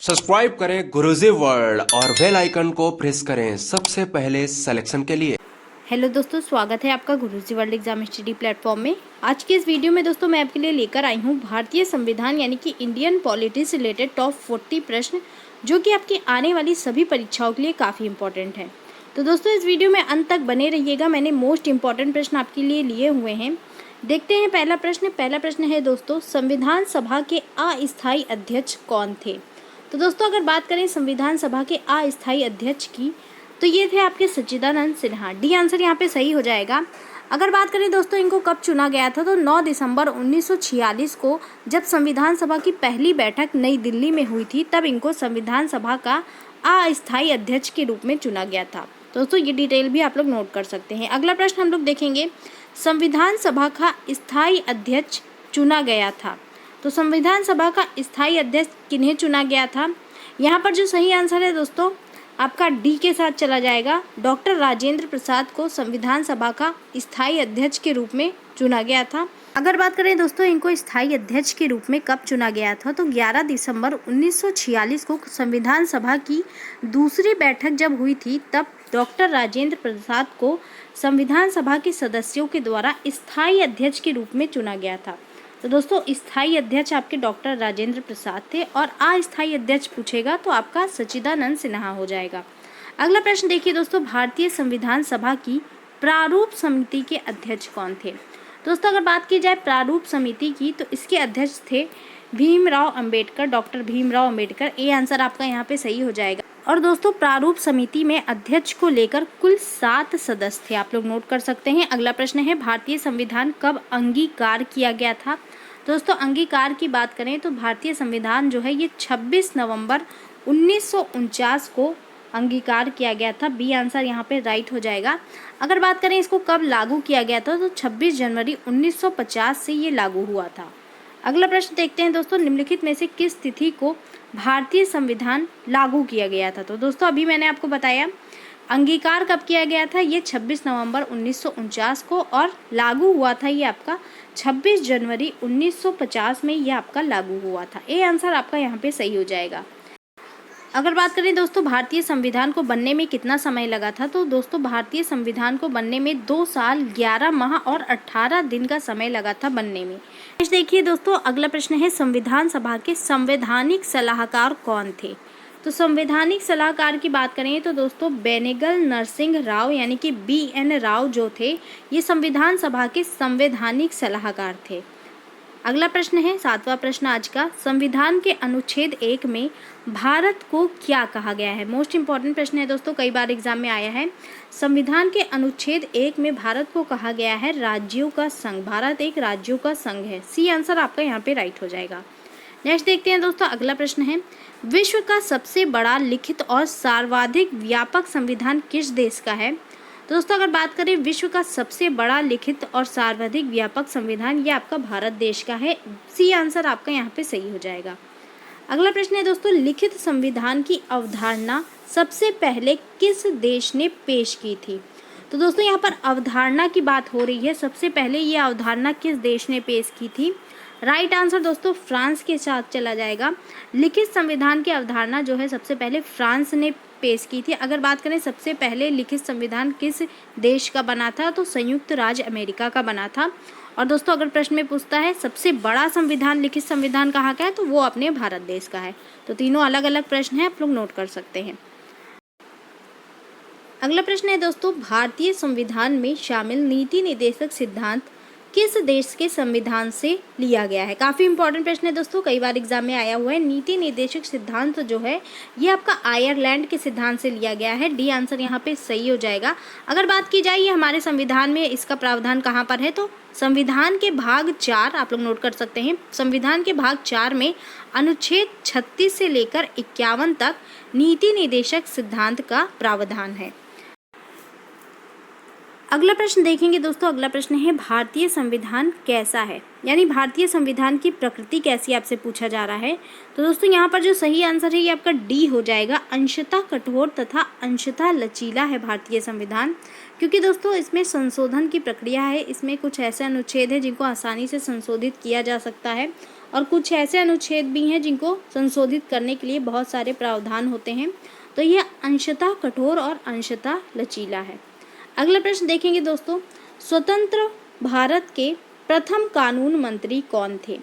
Subscribe करें गुरुजी world और bell icon को प्रेस करें सबसे पहले सिलेक्शन के लिए। हेलो दोस्तों, स्वागत है आपका गुरुजी वर्ल्ड एग्जाम स्टडी प्लेटफॉर्म में। आज की इस वीडियो में दोस्तों मैं आपके लिए लेकर आई हूँ भारतीय संविधान यानी कि इंडियन पॉलिटी से रिलेटेड टॉप 40 प्रश्न, जो कि आपकी आने वाली सभी परीक्षाओं के लिए काफ़ी इंपॉर्टेंट है। तो दोस्तों इस वीडियो में अंत तक बने रहिएगा। मैंने मोस्ट इंपॉर्टेंट प्रश्न आपके लिए लिए हुए हैं। देखते हैं पहला प्रश्न है दोस्तों, संविधान सभा के अस्थायी अध्यक्ष कौन थे। तो दोस्तों अगर बात करें संविधान सभा के अस्थायी अध्यक्ष की, तो ये थे आपके सच्चिदानंद सिन्हा। डी आंसर यहाँ पे सही हो जाएगा। अगर बात करें दोस्तों इनको कब चुना गया था, तो 9 दिसंबर 1946 को जब संविधान सभा की पहली बैठक नई दिल्ली में हुई थी, तब इनको संविधान सभा का अस्थायी अध्यक्ष के रूप में चुना गया था। दोस्तों ये डिटेल भी आप लोग नोट कर सकते हैं। अगला प्रश्न हम लोग देखेंगे, संविधान सभा का स्थायी अध्यक्ष चुना गया था। तो संविधान सभा का स्थायी अध्यक्ष किन्हें चुना गया था। यहाँ पर जो सही आंसर है दोस्तों आपका डी के साथ चला जाएगा। डॉक्टर राजेंद्र प्रसाद को संविधान सभा का स्थायी अध्यक्ष के रूप में चुना गया था। अगर बात करें दोस्तों इनको स्थायी अध्यक्ष के रूप में कब चुना गया था, तो 11 दिसंबर 1946 को संविधान सभा की दूसरी बैठक जब हुई थी, तब डॉक्टर राजेंद्र प्रसाद को संविधान सभा के सदस्यों के द्वारा स्थायी अध्यक्ष के रूप में चुना गया था। तो दोस्तों स्थायी अध्यक्ष आपके डॉक्टर राजेंद्र प्रसाद थे और अस्थायी अध्यक्ष पूछेगा तो आपका सच्चिदानंद सिन्हा हो जाएगा। अगला प्रश्न देखिए दोस्तों, भारतीय संविधान सभा की प्रारूप समिति के अध्यक्ष कौन थे। दोस्तों अगर बात की जाए प्रारूप समिति की, तो इसके अध्यक्ष थे Bhimrao Ambedkar, doctor Bhimrao Ambedkar. A answer आपका यहाँ पे सही हो जाएगा। और दोस्तों प्रारूप समिति में अध्यक्ष को लेकर कुल 7 सदस्य थे, आप लोग नोट कर सकते हैं। अगला प्रश्न है, भारतीय संविधान कब अंगीकार किया गया था। दोस्तों अंगीकार की बात करें तो भारतीय संविधान जो है ये 26 नवंबर 1949 को अंगीकार किया गया था। बी आंसर यहाँ पे राइट हो जाएगा। अगर बात करें इसको कब लागू किया गया था, तो 26 जनवरी 1950 से ये लागू हुआ था। अगला प्रश्न देखते हैं दोस्तों, निम्नलिखित में से किस तिथि को भारतीय संविधान लागू किया गया था। तो दोस्तों अभी मैंने आपको बताया अंगीकार कब किया गया था, ये 26 नवंबर 1949 को, और लागू हुआ था ये आपका 26 जनवरी 1950 में ये आपका लागू हुआ था। ए आंसर आपका यहाँ पे सही हो जाएगा। अगर बात करें दोस्तों भारतीय संविधान को बनने में कितना समय लगा था, तो दोस्तों भारतीय संविधान को बनने में 2 साल 11 माह और 18 दिन का समय लगा था बनने में। देखिए दोस्तों अगला प्रश्न है, संविधान सभा के संवैधानिक सलाहकार कौन थे। तो संवैधानिक सलाहकार की बात करें तो दोस्तों बेनेगल नरसिंह राव यानी कि BN राव जो थे, ये संविधान सभा के संवैधानिक सलाहकार थे। अगला प्रश्न है 7वां प्रश्न आज का, संविधान के अनुच्छेद 1 में भारत को क्या कहा गया है। मोस्ट इंपॉर्टेंट प्रश्न है दोस्तों, कई बार एग्जाम में आया है। संविधान के अनुच्छेद 1 में भारत को कहा गया है राज्यों का संघ। भारत एक राज्यों का संघ है। सी आंसर आपका यहाँ पे राइट हो जाएगा। नेक्स्ट देखते हैं दोस्तों अगला प्रश्न है, विश्व का सबसे बड़ा लिखित और सर्वाधिक व्यापक संविधान किस देश का है। दोस्तों अगर बात करें विश्व का सबसे बड़ा लिखित और सर्वाधिक व्यापक संविधान, ये आपका भारत देश का है। सी आंसर आपका यहाँ पे सही हो जाएगा। अगला प्रश्न है दोस्तों, लिखित संविधान की अवधारणा सबसे पहले किस देश ने पेश की थी। तो दोस्तों यहाँ पर अवधारणा की बात हो रही है, सबसे पहले ये अवधारणा किस देश ने पेश की थी। राइट आंसर दोस्तों फ्रांस के साथ चला जाएगा। लिखित संविधान की अवधारणा जो है सबसे पहले फ्रांस ने पेश की थी। अगर बात करें सबसे पहले लिखित संविधान किस देश का बना था, तो संयुक्त राज्य अमेरिका का बना था। और दोस्तों अगर प्रश्न में पूछता है सबसे बड़ा संविधान लिखित संविधान कहाँ का है, तो वो अपने भारत देश का है। तो तीनों अलग अलग प्रश्न हैं, आप लोग नोट कर सकते हैं। अगला प्रश्न है दोस्तों, भारतीय संविधान में शामिल नीति निर्देशक सिद्धांत किस देश के संविधान से लिया गया है। काफ़ी इंपॉर्टेंट प्रश्न है दोस्तों, कई बार एग्जाम में आया हुआ है। नीति निर्देशक सिद्धांत जो है ये आपका आयरलैंड के सिद्धांत से लिया गया है। डी आंसर यहाँ पे सही हो जाएगा। अगर बात की जाए ये हमारे संविधान में इसका प्रावधान कहाँ पर है, तो संविधान के भाग 4 आप लोग नोट कर सकते हैं। संविधान के भाग 4 में अनुच्छेद 36 से लेकर 51 तक नीति निर्देशक सिद्धांत का प्रावधान है। अगला प्रश्न देखेंगे दोस्तों, अगला प्रश्न है भारतीय संविधान कैसा है, यानी भारतीय संविधान की प्रकृति कैसी आपसे पूछा जा रहा है। तो दोस्तों यहाँ पर जो सही आंसर है ये आपका डी हो जाएगा। अंशतः कठोर तथा अंशतः लचीला है भारतीय संविधान, क्योंकि दोस्तों इसमें संशोधन की प्रक्रिया है। इसमें कुछ ऐसे अनुच्छेद है जिनको आसानी से संशोधित किया जा सकता है और कुछ ऐसे अनुच्छेद भी हैं जिनको संशोधित करने के लिए बहुत सारे प्रावधान होते हैं। तो यह अंशतः कठोर और अंशतः लचीला है। अगला प्रश्न देखेंगे दोस्तों, स्वतंत्र भारत के प्रथम कानून मंत्री कौन थे?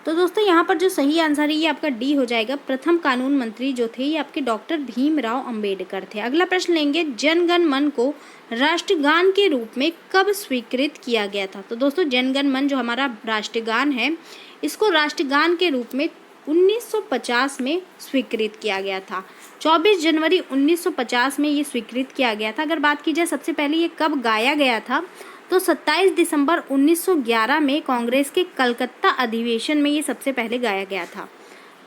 तो दोस्तों यहाँ पर जो सही आंसर है ये आपका डी हो जाएगा। प्रथम कानून मंत्री जो थे ये आपके डॉक्टर भीमराव अंबेडकर थे। अगला प्रश्न लेंगे, जन गण मन को राष्ट्रगान के रूप में कब स्वीकृत किया गया था? तो दोस्तों जन गण मन जो हमारा राष्ट्रगान है इसको राष्ट्रगान के रूप में 1950 में स्वीकृत किया गया था। 24 जनवरी 1950 में ये स्वीकृत किया गया था। अगर बात की जाए सबसे पहले ये कब गाया गया था तो 27 दिसंबर 1911 में कांग्रेस के कलकत्ता अधिवेशन में ये सबसे पहले गाया गया था।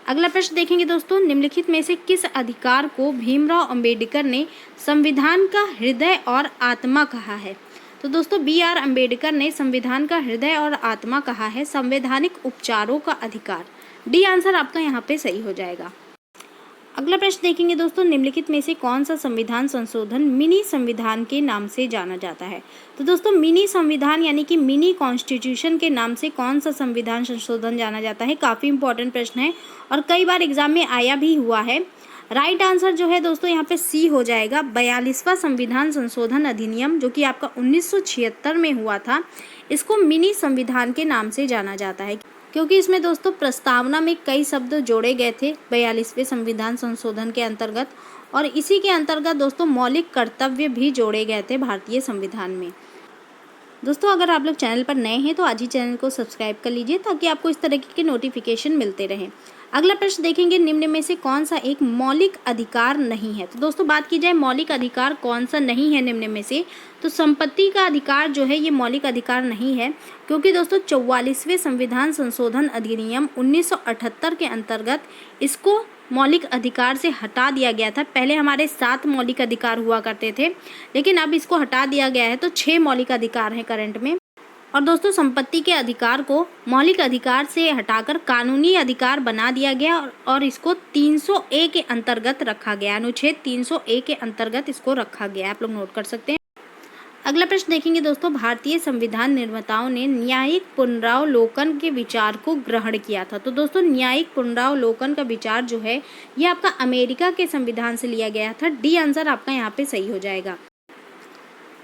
अगला प्रश्न देखेंगे दोस्तों, निम्नलिखित में से किस अधिकार को भीमराव अंबेडकर ने संविधान का हृदय और आत्मा कहा है? तो दोस्तों बी आर अम्बेडकर ने संविधान का हृदय और आत्मा कहा है संवैधानिक उपचारों का अधिकार। डी आंसर आपका यहाँ पे सही हो जाएगा। अगला प्रश्न देखेंगे दोस्तों, निम्नलिखित में से कौन सा संविधान संशोधन मिनी संविधान के नाम से जाना जाता है? तो दोस्तों मिनी संविधान यानी कि मिनी कॉन्स्टिट्यूशन के नाम से कौन सा संविधान संशोधन जाना जाता है? काफ़ी इंपॉर्टेंट प्रश्न है और कई बार एग्जाम में आया भी हुआ है। राइट आंसर जो है दोस्तों यहाँ पे सी हो जाएगा। 42वां संविधान संशोधन अधिनियम जो कि आपका 1976 में हुआ था, इसको मिनी संविधान के नाम से जाना जाता है क्योंकि इसमें दोस्तों प्रस्तावना में कई शब्द जोड़े गए थे 42वें संविधान संशोधन के अंतर्गत, और इसी के अंतर्गत दोस्तों मौलिक कर्तव्य भी जोड़े गए थे भारतीय संविधान में। दोस्तों अगर आप लोग चैनल पर नए हैं तो आज ही चैनल को सब्सक्राइब कर लीजिए ताकि आपको इस तरह के नोटिफिकेशन मिलते रहें। अगला प्रश्न देखेंगे, निम्न में से कौन सा एक मौलिक अधिकार नहीं है? तो दोस्तों बात की जाए मौलिक अधिकार कौन सा नहीं है निम्न में से, तो संपत्ति का अधिकार जो है ये मौलिक अधिकार नहीं है क्योंकि दोस्तों 44वें संविधान संशोधन अधिनियम 1978 के अंतर्गत इसको मौलिक अधिकार से हटा दिया गया था। पहले हमारे 7 मौलिक अधिकार हुआ करते थे लेकिन अब इसको हटा दिया गया है तो 6 मौलिक अधिकार हैं करंट में। और दोस्तों संपत्ति के अधिकार को मौलिक अधिकार से हटाकर कानूनी अधिकार बना दिया गया और इसको 300A के अंतर्गत रखा गया, अनुच्छेद 300A के अंतर्गत इसको रखा गया, आप लोग नोट कर सकते हैं। अगला प्रश्न देखेंगे दोस्तों, भारतीय संविधान निर्माताओं ने न्यायिक पुनरावलोकन के विचार को ग्रहण किया था। तो दोस्तों न्यायिक पुनरावलोकन का विचार जो है ये आपका अमेरिका के संविधान से लिया गया था। डी आंसर आपका यहाँ पे सही हो जाएगा।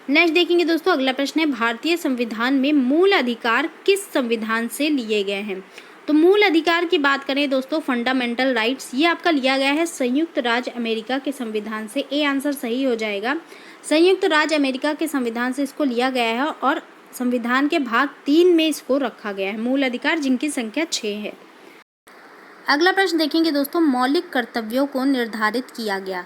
नेक्स्ट देखेंगे दोस्तों, अगला प्रश्न है, भारतीय संविधान में मूल अधिकार किस संविधान से लिए गए हैं? तो मूल अधिकार की बात करें दोस्तों, फंडामेंटल राइट्स, ये आपका लिया गया है संयुक्त राज्य अमेरिका के संविधान से। ए आंसर सही हो जाएगा। संयुक्त राज्य अमेरिका के संविधान से इसको लिया गया है और संविधान के भाग 3 में इसको रखा गया है, मूल अधिकार जिनकी संख्या 6 है। अगला प्रश्न देखेंगे दोस्तों, मौलिक कर्तव्यों को निर्धारित किया गया।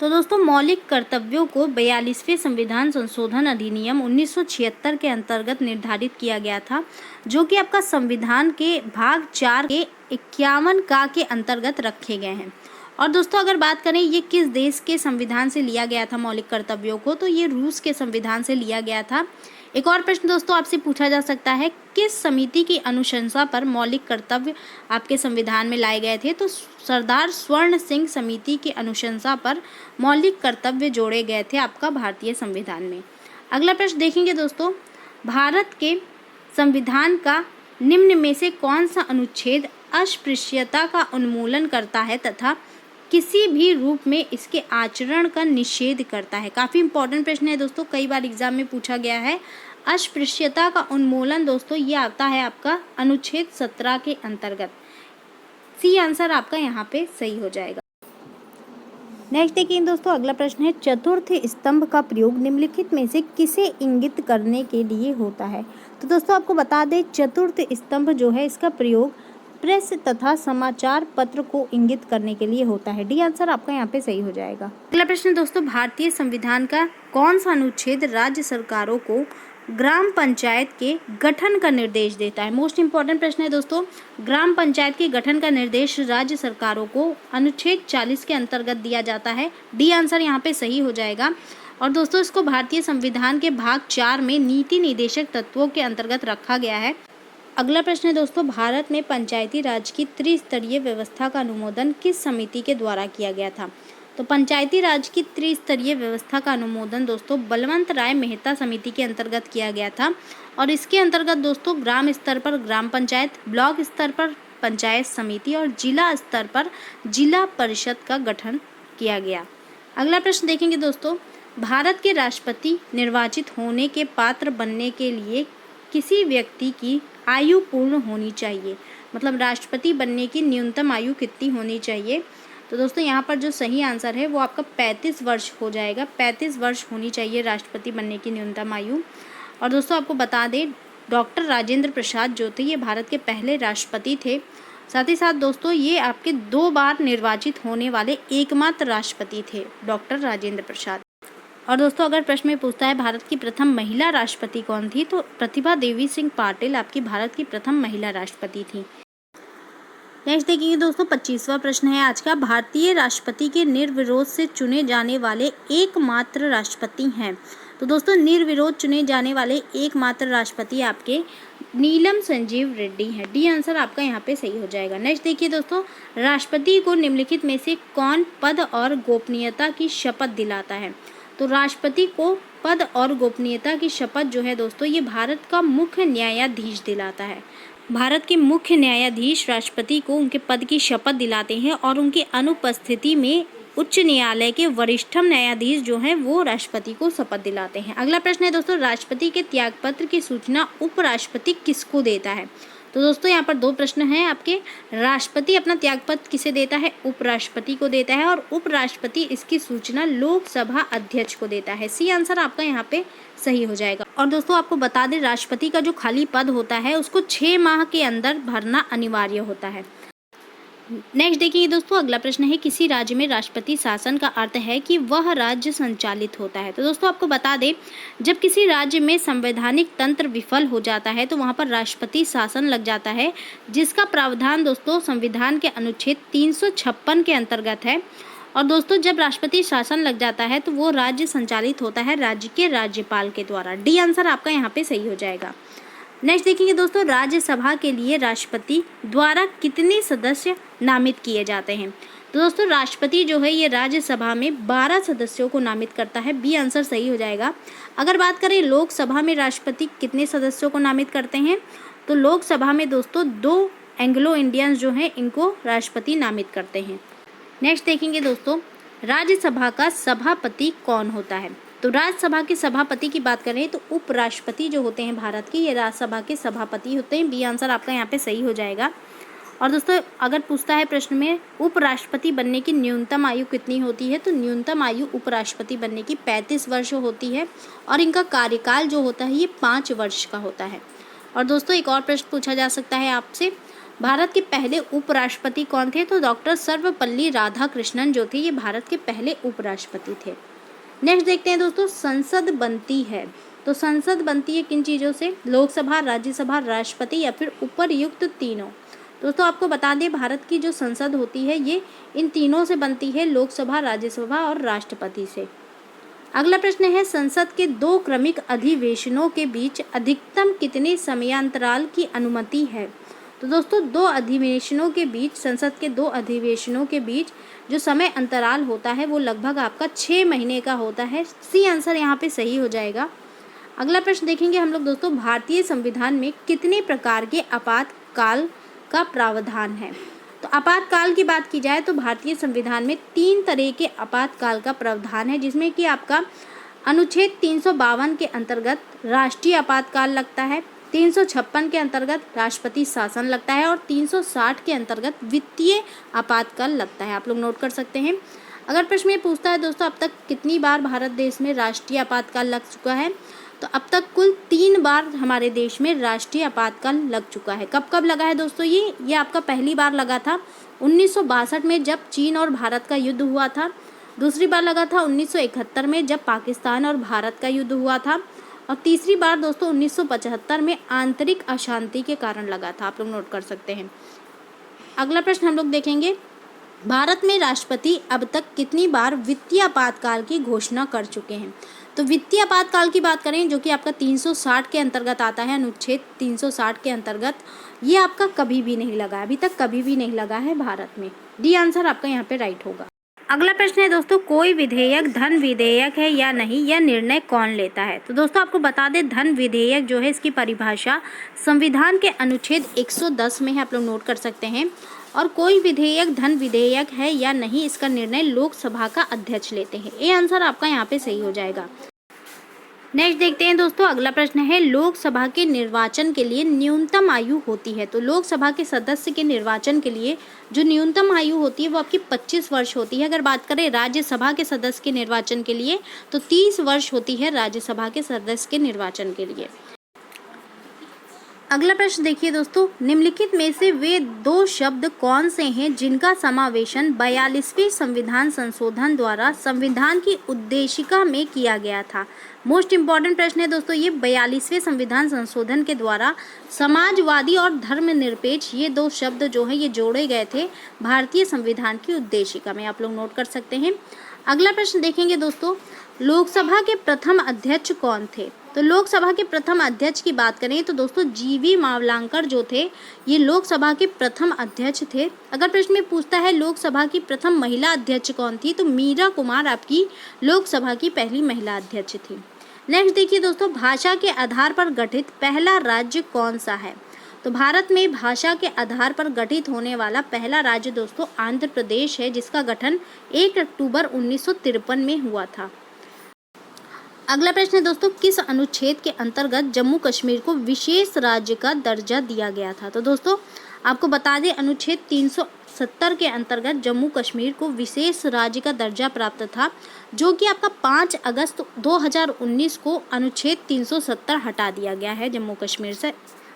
तो दोस्तों मौलिक कर्तव्यों को 42वें संविधान संशोधन अधिनियम 1976 के अंतर्गत निर्धारित किया गया था जो कि आपका संविधान के भाग 4 के 51 का के अंतर्गत रखे गए हैं। और दोस्तों अगर बात करें ये किस देश के संविधान से लिया गया था मौलिक कर्तव्यों को, तो ये रूस के संविधान से लिया गया था। एक और प्रश्न दोस्तों आपसे पूछा जा सकता है, किस समिति की अनुशंसा पर मौलिक कर्तव्य आपके संविधान में लाए गए थे? तो सरदार स्वर्ण सिंह समिति की अनुशंसा पर मौलिक कर्तव्य जोड़े गए थे आपका भारतीय संविधान में। अगला प्रश्न देखेंगे दोस्तों, भारत के संविधान का निम्न में से कौन सा अनुच्छेद अस्पृश्यता का उन्मूलन करता है तथा किसी भी रूप में इसके आचरण का निषेध करता है? काफ़ी इंपॉर्टेंट प्रश्न है दोस्तों, कई बार एग्जाम में पूछा गया है। अस्पृश्यता का उन्मूलन दोस्तों ये आता है आपका अनुच्छेद 17 के अंतर्गत। सी आंसर आपका यहाँ पे सही हो जाएगा। नेक्स्ट देखिए दोस्तों, अगला प्रश्न है, चतुर्थ स्तंभ का प्रयोग निम्नलिखित में से किसे इंगित करने के लिए होता है? तो दोस्तों आपको बता दें, चतुर्थ स्तंभ जो है इसका प्रयोग प्रेस तथा समाचार पत्र को इंगित करने के लिए होता है। डी आंसर आपका यहाँ पे सही हो जाएगा। अगला प्रश्न दोस्तों, भारतीय संविधान का कौन सा अनुच्छेद राज्य सरकारों को ग्राम पंचायत के गठन का निर्देश देता है? मोस्ट इंपॉर्टेंट प्रश्न है दोस्तों। ग्राम पंचायत के गठन का निर्देश राज्य सरकारों को अनुच्छेद 40 के अंतर्गत दिया जाता है। डी आंसर यहाँ पे सही हो जाएगा। और दोस्तों इसको भारतीय संविधान के भाग 4 में नीति निदेशक तत्वों के अंतर्गत रखा गया है। अगला प्रश्न है दोस्तों, भारत में पंचायती राज की त्रिस्तरीय व्यवस्था का अनुमोदन किस समिति के द्वारा किया गया था? तो पंचायती राज की त्रिस्तरीय व्यवस्था का अनुमोदन दोस्तों बलवंत राय मेहता समिति के अंतर्गत किया गया था और इसके अंतर्गत दोस्तों ग्राम स्तर पर ग्राम पंचायत, ब्लॉक स्तर पर पंचायत समिति और जिला स्तर पर जिला परिषद का गठन किया गया। अगला प्रश्न देखेंगे दोस्तों, भारत के राष्ट्रपति निर्वाचित होने के पात्र बनने के लिए किसी व्यक्ति की आयु पूर्ण होनी चाहिए, मतलब राष्ट्रपति बनने की न्यूनतम आयु कितनी होनी चाहिए। तो दोस्तों यहाँ पर जो सही आंसर है वो आपका 35 वर्ष हो जाएगा। 35 वर्ष होनी चाहिए राष्ट्रपति बनने की न्यूनतम आयु। और दोस्तों आपको बता दें, डॉक्टर राजेंद्र प्रसाद जो थे ये भारत के पहले राष्ट्रपति थे। साथ ही साथ दोस्तों ये आपके 2 बार निर्वाचित होने वाले एकमात्र राष्ट्रपति थे, डॉक्टर राजेंद्र प्रसाद। और दोस्तों अगर प्रश्न में पूछता है भारत की प्रथम महिला राष्ट्रपति कौन थी, तो प्रतिभा देवी सिंह पाटिल आपकी भारत की प्रथम महिला राष्ट्रपति थी। नेक्स्ट देखिए दोस्तों 25वां प्रश्न है आज का, भारतीय राष्ट्रपति के निर्विरोध से चुने जाने वाले एकमात्र राष्ट्रपति हैं। तो दोस्तों निर्विरोध चुने जाने वाले एकमात्र राष्ट्रपति आपके नीलम संजीव रेड्डी हैं। डी आंसर आपका यहाँ पे सही हो जाएगा। नेक्स्ट देखिए दोस्तों, राष्ट्रपति को निम्नलिखित में से कौन पद और गोपनीयता की शपथ दिलाता है। तो राष्ट्रपति को पद और गोपनीयता की शपथ जो है दोस्तों ये भारत का मुख्य न्यायाधीश दिलाता है। भारत के मुख्य न्यायाधीश राष्ट्रपति को उनके पद की शपथ दिलाते हैं और उनकी अनुपस्थिति में उच्च न्यायालय के वरिष्ठतम न्यायाधीश जो हैं वो राष्ट्रपति को शपथ दिलाते हैं। अगला प्रश्न है दोस्तों, राष्ट्रपति के त्यागपत्र की सूचना उपराष्ट्रपति किसको देता है। तो दोस्तों यहाँ पर 2 प्रश्न हैं आपके। राष्ट्रपति अपना त्यागपत्र किसे देता है, उपराष्ट्रपति को देता है, और उपराष्ट्रपति इसकी सूचना लोकसभा अध्यक्ष को देता है। सी आंसर आपका यहाँ पे सही हो जाएगा। और दोस्तों आपको बता दें, राष्ट्रपति का जो खाली पद होता है उसको 6 माह के अंदर भरना अनिवार्य होता है। नेक्स्ट देखिए दोस्तों, अगला प्रश्न है, किसी राज्य में राष्ट्रपति शासन का अर्थ है कि वह राज्य संचालित होता है। तो दोस्तों आपको बता दें, जब किसी राज्य में संवैधानिक तंत्र विफल हो जाता है तो वहां पर राष्ट्रपति शासन लग जाता है, जिसका प्रावधान दोस्तों संविधान के अनुच्छेद 356 के अंतर्गत है। और दोस्तों जब राष्ट्रपति शासन लग जाता है तो वो राज्य संचालित होता है राज्य के राज्यपाल के द्वारा। डी आंसर आपका यहाँ पे सही हो जाएगा। नेक्स्ट देखेंगे दोस्तों, राज्यसभा के लिए राष्ट्रपति द्वारा कितने सदस्य नामित किए जाते हैं। तो दोस्तों राष्ट्रपति जो है ये राज्यसभा में 12 सदस्यों को नामित करता है। बी आंसर सही हो जाएगा। अगर बात करें लोकसभा में राष्ट्रपति कितने सदस्यों को नामित करते हैं, तो लोकसभा में दोस्तों 2 एंग्लो इंडियंस जो हैं इनको राष्ट्रपति नामित करते हैं। नेक्स्ट देखेंगे दोस्तों, राज्यसभा का सभापति कौन होता है। तो राज्यसभा के सभापति की बात करें तो उपराष्ट्रपति जो होते हैं भारत के, ये राज्यसभा के सभापति होते हैं। बी आंसर आपका यहाँ पे सही हो जाएगा। और दोस्तों अगर पूछता है प्रश्न में उपराष्ट्रपति बनने की न्यूनतम आयु कितनी होती है, तो न्यूनतम आयु उपराष्ट्रपति बनने की 35 वर्ष होती है और इनका कार्यकाल जो होता है ये 5 वर्ष का होता है। और दोस्तों एक और प्रश्न पूछा जा सकता है आपसे, भारत के पहले उपराष्ट्रपति कौन थे। तो डॉक्टर सर्वपल्ली राधाकृष्णन जो थे ये भारत के पहले उपराष्ट्रपति थे। नेक्स्ट देखते हैं दोस्तों, संसद बनती है। तो संसद बनती है किन चीज़ों से, लोकसभा, राज्यसभा, राष्ट्रपति या फिर उपरयुक्त तीनों। दोस्तों आपको बता दें, भारत की जो संसद होती है ये इन तीनों से बनती है, लोकसभा, राज्यसभा और राष्ट्रपति से। अगला प्रश्न है, संसद के 2 क्रमिक अधिवेशनों के बीच अधिकतम कितने समयांतराल की अनुमति है। तो दोस्तों 2 अधिवेशनों के बीच, संसद के 2 अधिवेशनों के बीच जो समय अंतराल होता है वो लगभग आपका 6 महीने का होता है। सी आंसर यहाँ पे सही हो जाएगा। अगला प्रश्न देखेंगे हम लोग दोस्तों, भारतीय संविधान में कितने प्रकार के आपातकाल का प्रावधान है। तो आपातकाल की बात की जाए तो भारतीय संविधान में 3 तरह के आपातकाल का प्रावधान है, जिसमें कि आपका अनुच्छेद 352 के अंतर्गत राष्ट्रीय आपातकाल लगता है, 356 के अंतर्गत राष्ट्रपति शासन लगता है और 360 के अंतर्गत वित्तीय आपातकाल लगता है। आप लोग नोट कर सकते हैं। अगर प्रश्न में पूछता है दोस्तों अब तक कितनी बार भारत देश में राष्ट्रीय आपातकाल लग चुका है, तो अब तक कुल 3 बार हमारे देश में राष्ट्रीय आपातकाल लग चुका है। कब कब लगा है दोस्तों, ये आपका पहली बार लगा था 1962 में जब चीन और भारत का युद्ध हुआ था। दूसरी बार लगा था 1971 में जब पाकिस्तान और भारत का युद्ध हुआ था। और तीसरी बार दोस्तों 1975 में आंतरिक अशांति के कारण लगा था। आप लोग नोट कर सकते हैं। अगला प्रश्न हम लोग देखेंगे, भारत में राष्ट्रपति अब तक कितनी बार वित्तीय आपातकाल की घोषणा कर चुके हैं। तो वित्तीय आपातकाल की बात करें जो कि आपका 360 के अंतर्गत आता है, अनुच्छेद 360 के अंतर्गत, ये आपका कभी भी नहीं लगा, अभी तक कभी भी नहीं लगा है भारत में। डी आंसर आपका यहाँ पे राइट होगा। अगला प्रश्न है दोस्तों, कोई विधेयक धन विधेयक है या नहीं, यह निर्णय कौन लेता है। तो दोस्तों आपको बता दें, धन विधेयक जो है इसकी परिभाषा संविधान के अनुच्छेद 110 में है, आप लोग नोट कर सकते हैं। और कोई विधेयक धन विधेयक है या नहीं, इसका निर्णय लोकसभा का अध्यक्ष लेते हैं। ये आंसर आपका यहाँ पे सही हो जाएगा। नेक्स्ट देखते हैं दोस्तों, अगला प्रश्न है, लोकसभा के निर्वाचन के लिए न्यूनतम आयु होती है। तो लोकसभा के सदस्य के निर्वाचन के लिए जो न्यूनतम आयु होती है वो आपकी 25 वर्ष होती है। अगर बात करें राज्यसभा के सदस्य के निर्वाचन के लिए तो 30 वर्ष होती है राज्यसभा के सदस्य के निर्वाचन के लिए। अगला प्रश्न देखिए दोस्तों, निम्नलिखित में से वे दो शब्द कौन से हैं जिनका समावेशन 42वें संविधान संशोधन द्वारा संविधान की उद्देशिका में किया गया था। मोस्ट इम्पॉर्टेंट प्रश्न है दोस्तों ये। 42वें संविधान संशोधन के द्वारा समाजवादी और धर्मनिरपेक्ष, ये दो शब्द जो है ये जोड़े गए थे भारतीय संविधान की उद्देशिका में, आप लोग नोट कर सकते हैं। अगला प्रश्न देखेंगे दोस्तों, लोकसभा के प्रथम अध्यक्ष कौन थे। तो लोकसभा के प्रथम अध्यक्ष की बात करें तो दोस्तों जीवी मावलांकर जो थे ये लोकसभा के प्रथम अध्यक्ष थे। अगर प्रश्न में पूछता है लोकसभा की प्रथम महिला अध्यक्ष कौन थी, तो मीरा कुमार आपकी लोकसभा की पहली महिला अध्यक्ष थी। नेक्स्ट देखिए दोस्तों, भाषा के आधार पर गठित पहला राज्य कौन सा है। तो भारत में भाषा के आधार पर गठित होने वाला पहला राज्य दोस्तों आंध्र प्रदेश है, जिसका गठन 1 अक्टूबर 1953 में हुआ था। अगला प्रश्न है दोस्तों, किस अनुच्छेद के अंतर्गत जम्मू कश्मीर को विशेष राज्य का दर्जा दिया गया था। तो दोस्तों आपको बता दें, अनुच्छेद 370 के अंतर्गत जम्मू कश्मीर को विशेष राज्य का दर्जा प्राप्त था, जो कि आपका 5 अगस्त 2019 को अनुच्छेद 370 हटा दिया गया है जम्मू कश्मीर से,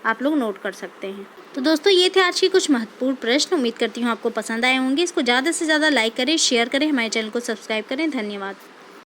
आप लोग नोट कर सकते हैं। तो दोस्तों ये थे आज के कुछ महत्वपूर्ण प्रश्न। उम्मीद करती हूँ आपको पसंद आए होंगे। इसको ज़्यादा से ज़्यादा लाइक करें, शेयर करें, हमारे चैनल को सब्सक्राइब करें। धन्यवाद।